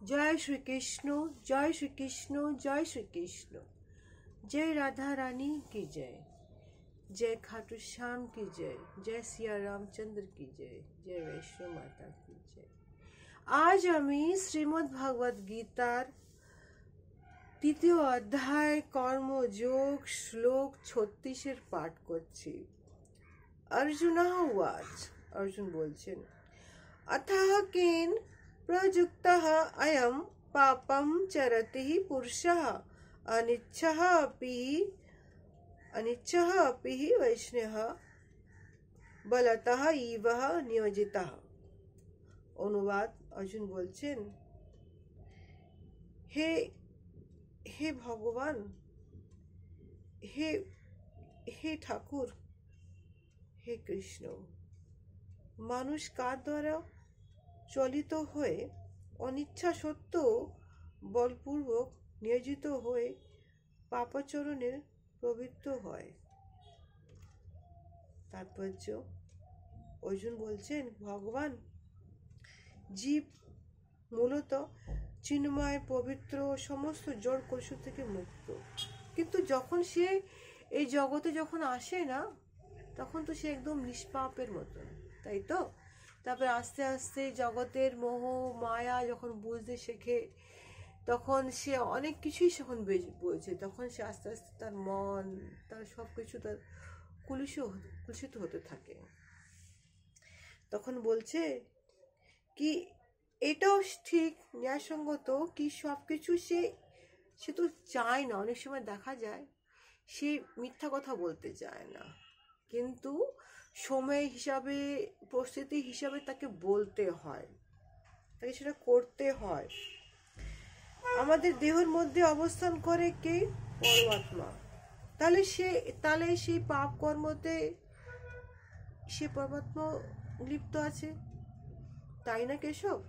जय श्री कृष्ण, जय श्री कृष्ण, जय श्री कृष्ण। जय राधा रानी की जय, जय खाटू श्याम की जय, जय सिया रामचंद्र की जय, जय वैष्णो माता की जय। आज আমি শ্রীমদ্ ভাগবত গীতার তৃতীয় অধ্যায় কর্মযোগ শ্লোক 36 পাঠ করছি। अर्जुनः उवाच, अर्जुन बोलছেন, अथः केन प्रयुक्तः अयं पापं चरति पुरुषः अनिच्छः अपि वैष्णवः बलतः इव नियोजितः। অনুবাদ, अर्जुन बोलছেন, हे हे भगवान, हे हे ठाकुर, हे कृष्ण, মানুষ কার দ্বারা চলিত হয়ে অনিচ্ছা সত্ত্বেও বলপূর্বক নিয়োজিত হয়ে পাপাচরণে প্রবৃত্ত হয়। তাৎপর্য, অর্জুন বলছেন, ভগবান জীব মূলত চিন্ময় পবিত্র সমস্ত জড় কলুষ থেকে মুক্ত, কিন্তু যখন সে এই জগতে যখন আসে না, তখন তো সে একদম নিষ্পাপের মতন, তাই তো? তারপরে আস্তে আস্তে জগতের মোহ মায়া যখন বুঝতে শেখে, তখন সে অনেক কিছুই যখন বোঝে, তখন সে আস্তে আস্তে তার মন, তার সব কিছু তার কলুষিত হতে থাকে। তখন বলছে কি এটাও ঠিক ন্যায়সঙ্গত কি সব কিছু সে তো চায় না। অনেক সময় দেখা যায় সে মিথ্যা কথা বলতে চায় না, কিন্তু সময় হিসাবে, পরিস্থিতি হিসাবে তাকে বলতে হয়, তাকে সেটা করতে হয়। আমাদের দেহের মধ্যে অবস্থান করে কে? পরমাত্মা। তাহলে সেই পাপ কর্মতে সে পরমাত্মা লিপ্ত আছে, তাই না কেশব?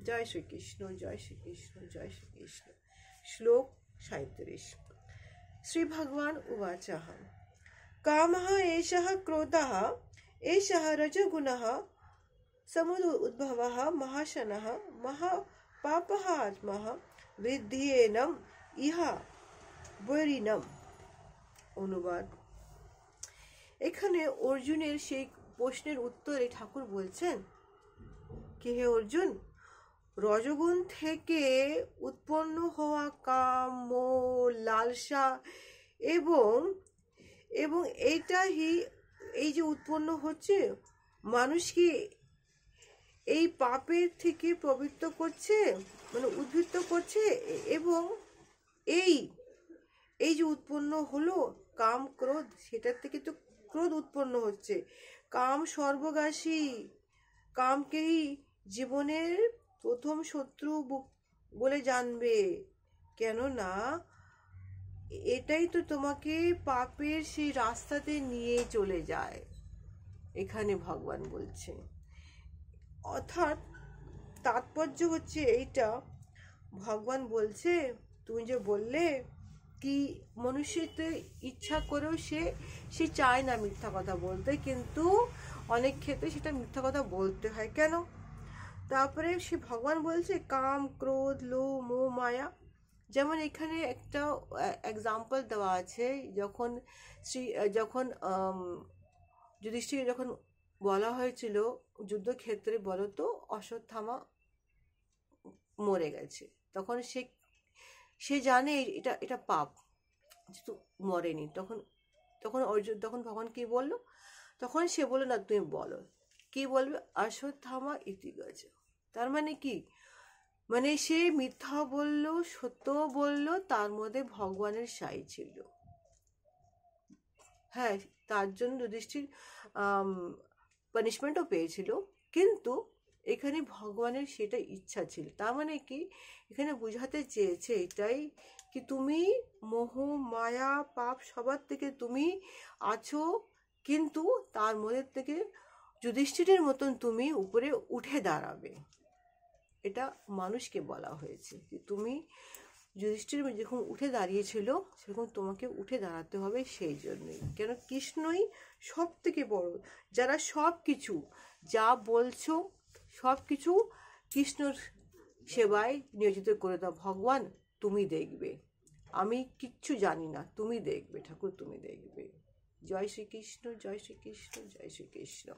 জয় শ্রীকৃষ্ণ, জয় শ্রীকৃষ্ণ, জয় শ্রীকৃষ্ণ। শ্লোক 37। শ্রী ভগবান উবাচः कामः एषः क्रोधः एषः रजोगुणः समुद्भवः महाशनः महापापः आत्मः विद्धेनम् इह বৈরিণম। অনুবাদ, এখানে অর্জুনের সেই প্রশ্নের উত্তরে ঠাকুর বলছেন কি, হে অর্জুন, রজগুণ থেকে উৎপন্ন হওয়া কাম, মোহ, লালসা এবং এই যে উৎপন্ন হচ্ছে, মানুষকে এই পাপের থেকে প্রবৃত্ত করছে, মানে উদ্বৃত্ত করছে। এবং এই যে উৎপন্ন হলো কাম ক্রোধ, সেটার থেকে তো ক্রোধ উৎপন্ন হচ্ছে। কাম সর্বগ্রাসী, কামকেই জীবনের প্রথম শত্রু বলে জানবে, কেননা এটাই তো তোমাকে পাপের সেই রাস্তাতে নিয়ে চলে যায়। এখানে ভগবান বলছে, অর্থাৎ তাৎপর্য হচ্ছে এইটা, ভগবান বলছে, তুমি যে বললে কি মনুষ্যতে ইচ্ছা করেও সে চায় না মিথ্যা কথা বলতে, কিন্তু অনেক ক্ষেত্রে সেটা মিথ্যা কথা বলতে হয়। কেন? তারপরে সে ভগবান বলছে কাম, ক্রোধ, লোভ, মোহ, মায়া। যেমন এখানে একটা এক্সাম্পল দেওয়া আছে, যখন যুধিষ্ঠির যখন বলা হয়েছিল যুদ্ধক্ষেত্রে, বলো তো অশ্বত্থামা মরে গেছে, তখন সে জানে এটা পাপ, যেহেতু মরেনি। তখন ভগবান কি বললো? তখন সে বললো, না তুমি বলো কি বলবে, অশ্বত্থামা ইতি গেছে। তার মানে কি, মানে সে মিথ্যা বললো, সত্য বললো, তার মধ্যে ভগবানের সাই ছিল। হ্যাঁ, তার জন্য যুধিষ্ঠির পানিশমেন্টও পেয়েছিল, কিন্তু এখানে ভগবানের সেটা ইচ্ছা ছিল। তার মানে কি, এখানে বুঝাতে চেয়েছে এটাই কি, তুমি মোহ মায়া পাপ সবার থেকে তুমি আছো, কিন্তু তার মধ্যে থেকে যুধিষ্ঠিরের মতন তুমি উপরে উঠে দাঁড়াবে। এটা মানুষকে বলা হয়েছে যে তুমি যুধিষ্ঠির যখন উঠে দাঁড়িয়েছিল, সেরকম তোমাকে উঠে দাঁড়াতে হবে। সেই জন্যই, কেন কৃষ্ণই সব থেকে বড়, যারা সব কিছু যা বলছো সব কিছু কৃষ্ণর সেবায় নিয়োজিত করে দাও। ভগবান তুমি দেখবে, আমি কিচ্ছু জানি না, তুমি দেখবে ঠাকুর, তুমি দেখবে। জয় শ্রীকৃষ্ণ, জয় শ্রীকৃষ্ণ, জয় শ্রীকৃষ্ণ।